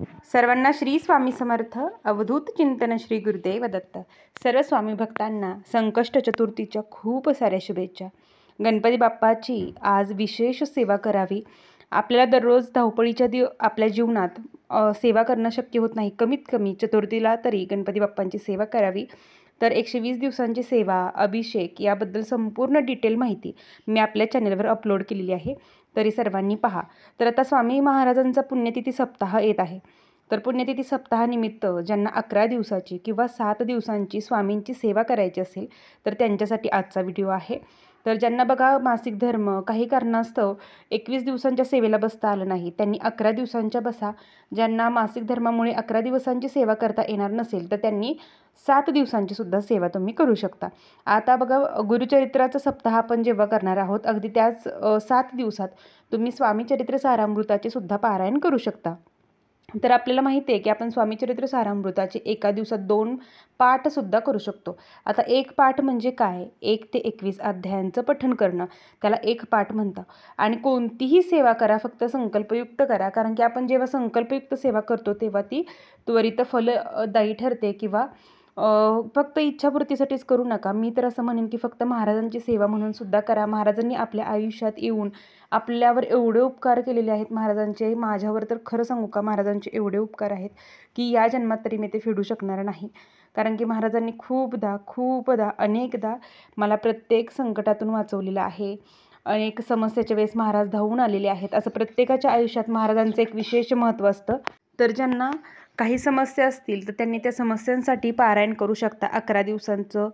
सर्वांना श्री स्वामी समर्थ. अवधूत चिंतन श्री गुरुदेव दत्त. सर्व स्वामी भक्तांना संकष्ट चतुर्थीच्या खूप साऱ्या शुभेच्छा. गणपती बाप्पाची आज विशेष सेवा करावी. आपल्याला दररोज धावपळीच्या आपल्या जीवनात सेवा करणं शक्य होत नाही. कमीत कमी चतुर्थीला तरी गणपती बाप्पांची सेवा करावी. तर 120 दिवसांची सेवा, अभिषेक याबद्दल संपूर्ण डिटेल माहिती मी आपल्या चॅनलवर अपलोड केलेली आहे, तरी सर्वांनी पहा. तर आता स्वामी महाराजांचा पुण्यतिथी सप्ताह येत आहे. तर पुण्यतिथी सप्ताहानिमित्त ज्यांना 11 दिवसाची किंवा 7 दिवसांची स्वामींची सेवा करायची असेल तर त्यांच्यासाठी आजचा व्हिडिओ आहे. तर ज्यांना बघा मासिक धर्म काही कारणास्तव 21 दिवसांच्या सेवेला बसता आलं नाही, त्यांनी 11 दिवसांच्या बसा. ज्यांना मासिक धर्मामुळे 11 दिवसांची सेवा करता येणार नसेल तर त्यांनी 7 दिवसांची सुद्धा सेवा तुम्ही करू शकता. आता बघा, गुरुचरित्राचा सप्ताह आपण जेव्हा करणार आहोत, अगदी त्याच 7 दिवसात तुम्ही स्वामीचरित्र सारामृताचे सुद्धा पारायण करू शकता. तर आपल्याला माहिती आहे की आपण स्वामीचरित्र सारामृताचे एका दिवसात 2 पाठसुद्धा करू शकतो. आता एक पाठ म्हणजे काय? 1 ते 21 अध्यायांचं पठण करणं, त्याला एक पाठ म्हणतात. आणि कोणतीही सेवा करा, फक्त संकल्पयुक्त करा, कारण की आपण जेव्हा संकल्पयुक्त सेवा करतो तेव्हा ती त्वरित फलदायी ठरते. किंवा फक्त इच्छापूर्तीसाठीच करू नका. मी तर असं म्हणेन की फक्त महाराजांची सेवा म्हणून सुद्धा करा. महाराजांनी आपल्या आयुष्यात येऊन आपल्यावर एवढे उपकार केलेले आहेत महाराजांचे. माझ्यावर तर खरं सांगू का, महाराजांचे एवढे उपकार आहेत की या जन्मात तरी मी ते फेडू शकणार नाही. कारण की महाराजांनी खूपदा अनेकदा मला प्रत्येक संकटातून वाचवलेलं आहे. अनेक समस्याच्या वेळेस महाराज धावून आलेले आहेत. असं प्रत्येकाच्या आयुष्यात महाराजांचं एक विशेष महत्त्व असतं. तर ज्यांना काही समस्या असतील तर त्यांनी त्या समस्यांसाठी पारायण करू शकता. 11 दिवसांचं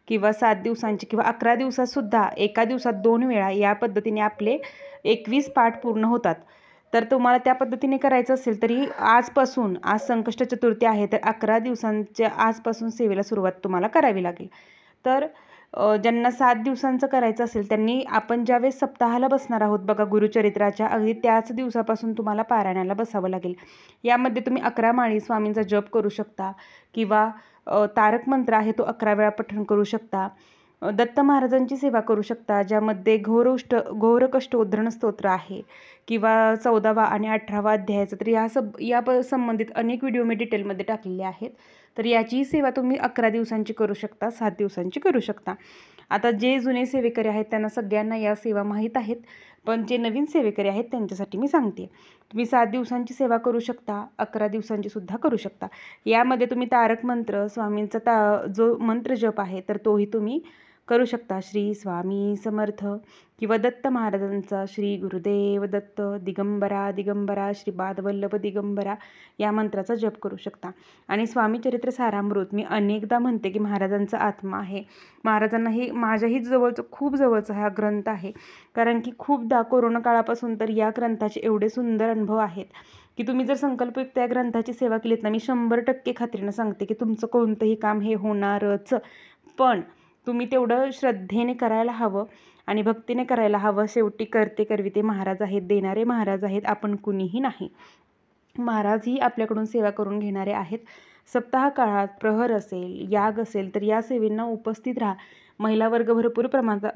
किंवा 7 दिवसांचे किंवा 11 दिवसातसुद्धा एका दिवसात 2 वेळा या पद्धतीने आपले 21 पाठ पूर्ण होतात. तर तुम्हाला त्या पद्धतीने करायचं असेल तरी आजपासून, आज संकष्ट चतुर्थी आहे, तर 11 दिवसांच्या आजपासून सेवेला सुरुवात तुम्हाला करावी लागेल. तर ज्यांना 7 दिवसांचं करायचं असेल त्यांनी आपण ज्यावेळेस सप्ताहाला बसणार आहोत बघा गुरुचरित्राच्या, अगदी त्याच दिवसापासून तुम्हाला पारायणाला बसावं लागेल. यामध्ये तुम्ही 11 माळी स्वामींचा जप करू शकता किंवा तारक मंत्र आहे तो 11 वेळा पठण करू शकता. दत्त महाराजांची सेवा करू शकता, ज्यामध्ये घोरकष्ट उद्धरण स्तोत्र आहे किंवा 14वा आणि 18वा अध्यायाचं. तर या संबंधित अनेक व्हिडिओ मी डिटेलमध्ये टाकलेले आहेत. तर याचीही सेवा तुम्ही 11 दिवसांची करू शकता, 7 दिवसांची करू शकता. आता जे जुने सेवेकरी आहेत त्यांना सगळ्यांना या सेवा माहीत आहेत, पण जे नवीन सेवेकरी आहेत त्यांच्यासाठी मी सांगते. तुम्ही 7 दिवसांची सेवा करू शकता, 11 दिवसांची सुद्धा करू शकता. यामध्ये तुम्ही तारक मंत्र, स्वामींचा जो मंत्र जप आहे तर तोही तुम्ही करू शकता. श्री स्वामी समर्थ किंवा दत्त महाराजांचा श्री गुरुदेव दत्त दिगंबरा दिगंबरा श्रीपादवल्लभ दिगंबरा या मंत्राचा जप करू शकता. आणि स्वामीचरित्र सारामृत मी अनेकदा म्हणते की महाराजांचा आत्मा आहे. महाराजांनाही माझ्याही खूप जवळचा हा ग्रंथ आहे. कारण की खूपदा कोरोना काळापासून तर या ग्रंथाचे एवढे सुंदर अनुभव आहेत की तुम्ही जर संकल्पयुक्त या ग्रंथाची सेवा केलीत ना, मी 100% खात्रीनं सांगते की तुमचं कोणतंही काम हे होणारच. पण तुम्ही तेवढं श्रद्धेने करायला हवं आणि भक्तीने करायला हवं. शेवटी करते करविते महाराज आहेत, देणारे महाराज आहेत, आपण कुणीही नाही. महाराजही आपल्याकडून सेवा करून घेणारे आहेत. सप्ताह काळात प्रहर असेल, याग असेल तर या सेवेंना उपस्थित राहा. महिला वर्ग भरपूर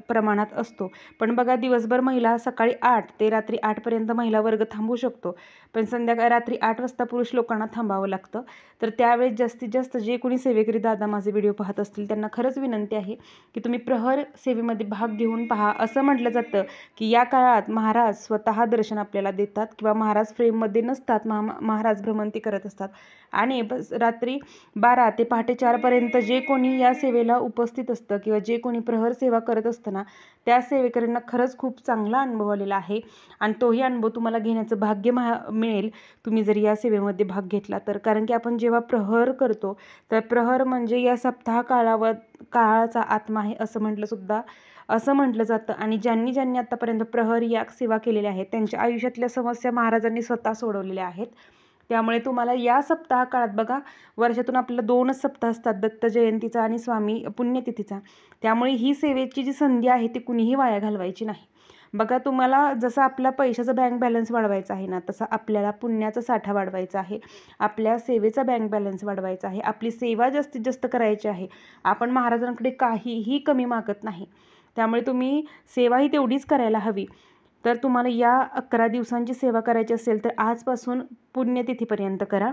प्रमाणात असतो, पण बघा दिवसभर महिला सकाळी 8 ते रात्री 8पर्यंत महिला वर्ग थांबू शकतो, पण संध्याकाळी रात्री 8 वाजता पुरुष लोकांना थांबावं लागतं. तर त्यावेळेस जास्तीत जास्त जे कोणी सेवेकरी दादा माझे व्हिडिओ पाहत असतील त्यांना खरंच विनंती आहे की तुम्ही प्रहर सेवेमध्ये भाग घेऊन पहा. असं म्हटलं जातं की या काळात महाराज स्वतः दर्शन आपल्याला देतात किंवा महाराज फ्रेममध्ये नसतात, महाराज भ्रमंती करत असतात. आणि रात्री 12 ते पहाटे 4पर्यंत जे कोणी या सेवेला उपस्थित असतं किंवा जे कोणी प्रहर सेवा करत असताना त्या सेवेकऱ्यांना खरंच खूप चांगला अनुभव आलेला आहे. आणि तोही अनुभव तुम्हाला घेण्याचं भाग्य मिळेल तुम्ही जर या सेवेमध्ये भाग घेतला तर. कारण की आपण जेव्हा प्रहर करतो तर प्रहर म्हणजे या सप्ताह काळाचा आत्मा आहे असं म्हटलं जातं. आणि ज्यांनी आतापर्यंत प्रहर या सेवा केलेल्या आहेत त्यांच्या आयुष्यातल्या समस्या महाराजांनी स्वतः सोडवलेल्या आहेत. त्यामुळे तुम्हाला या सप्ताह काळात बघा, वर्षातून आपल्याला 2च सप्ताह असतात, दत्त जयंतीचा आणि स्वामी पुण्यतिथीचा. त्यामुळे ही सेवेची जी संधी आहे ती कुणीही वाया घालवायची नाही. बघा, तुम्हाला जसं आपला पैशाचा बँक बॅलन्स वाढवायचा आहे ना, तसा आपल्याला पुण्याचा साठा वाढवायचा आहे, आपल्या सेवेचा बँक बॅलन्स वाढवायचा आहे, आपली सेवा जास्तीत जास्त करायची आहे. आपण महाराजांकडे काहीही कमी मागत नाही. त्यामुळे तुम्ही सेवाही तेवढीच करायला हवी. तर तुम्हाला या 11 दिवसांची सेवा करायची असेल तर आजपासून पुण्यतिथीपर्यंत करा.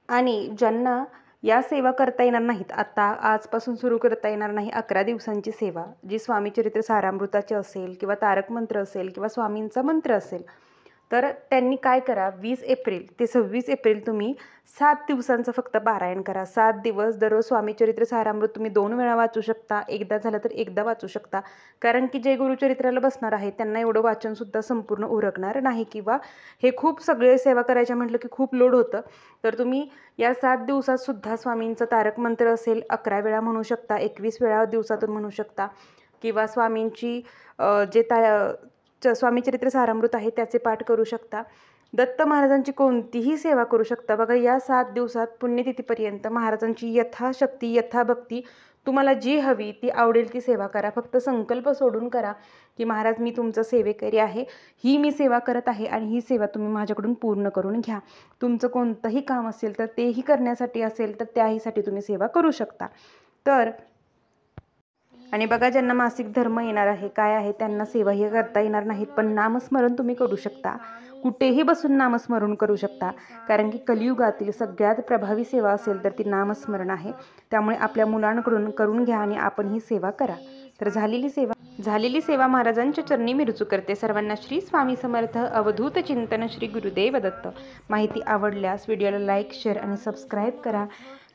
आणि ज्यांना या सेवा करता येणार नाहीत, आता आजपासून सुरू करता येणार नाही 11 दिवसांची सेवा, जी स्वामी चरित्र सारामृताची असेल किंवा तारक मंत्र असेल किंवा स्वामींचा मंत्र असेल, तर त्यांनी काय करा, 20 एप्रिल ते 26 एप्रिल तुम्ही 7 दिवसांचं फक्त पारायण करा. 7 दिवस दररोज स्वामी चरित्र सारामृत तुम्ही 2 वेळा वाचू शकता, एकदा झालं तर एकदा वाचू शकता. कारण की जे गुरुचरित्राला बसणार आहे त्यांना एवढं वाचनसुद्धा संपूर्ण उरकणार नाही, किंवा हे खूप सगळे सेवा करायच्या म्हटलं की खूप लोड होतं. तर तुम्ही या 7 दिवसात सुद्धा स्वामींचं तारक मंत्र असेल 11 वेळा म्हणू शकता, 21 वेळा दिवसातून म्हणू शकता, किंवा स्वामींची स्वामी चरित्र सारामृत आहे त्याचे पाठ करू शकता. दत्त महाराजांची कोणतीही सेवा करू शकता. बघा, या 7 दिवसात पुण्यतिथीपर्यंत महाराजांची यथाशक्ती यथाभक्ती तुम्हाला जी हवी ती आवडेल ती सेवा करा. फक्त संकल्प सोडून करा की महाराज मी तुमचं सेवेकरी आहे, ही मी सेवा करत आहे आणि ही सेवा तुम्ही माझ्याकडून पूर्ण करून घ्या. तुमचं कोणतंही काम असेल तर तेही करण्यासाठी असेल तर त्याहीसाठी तुम्ही सेवा करू शकता. तर आणि बघा, ज्यांना मासिक धर्म येणार आहे काय आहे त्यांना सेवाही करता येणार नाहीत, पण नामस्मरण तुम्ही करू शकता. कुठेही बसून नामस्मरण करू शकता, कारण की कलियुगातील सगळ्यात प्रभावी सेवा असेल तर ती नामस्मरण आहे. त्यामुळे आपल्या मुलांकडून करून घ्या आणि आपण ही सेवा करा. तर झालेली सेवा महाराजांच्या चरणी मी रुजू करते. सर्वांना श्री स्वामी समर्थ. अवधूत चिंतन श्री गुरुदेव दत्त. माहिती आवडल्यास व्हिडिओला लाईक, शेअर आणि सबस्क्राईब करा.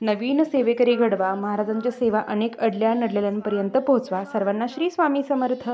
नवीन सेवेकरी घडवा. महाराजांच्या सेवा अनेक अडल्या नडलेल्यांपर्यंत पोहोचवा. सर्वांना श्री स्वामी समर्थ.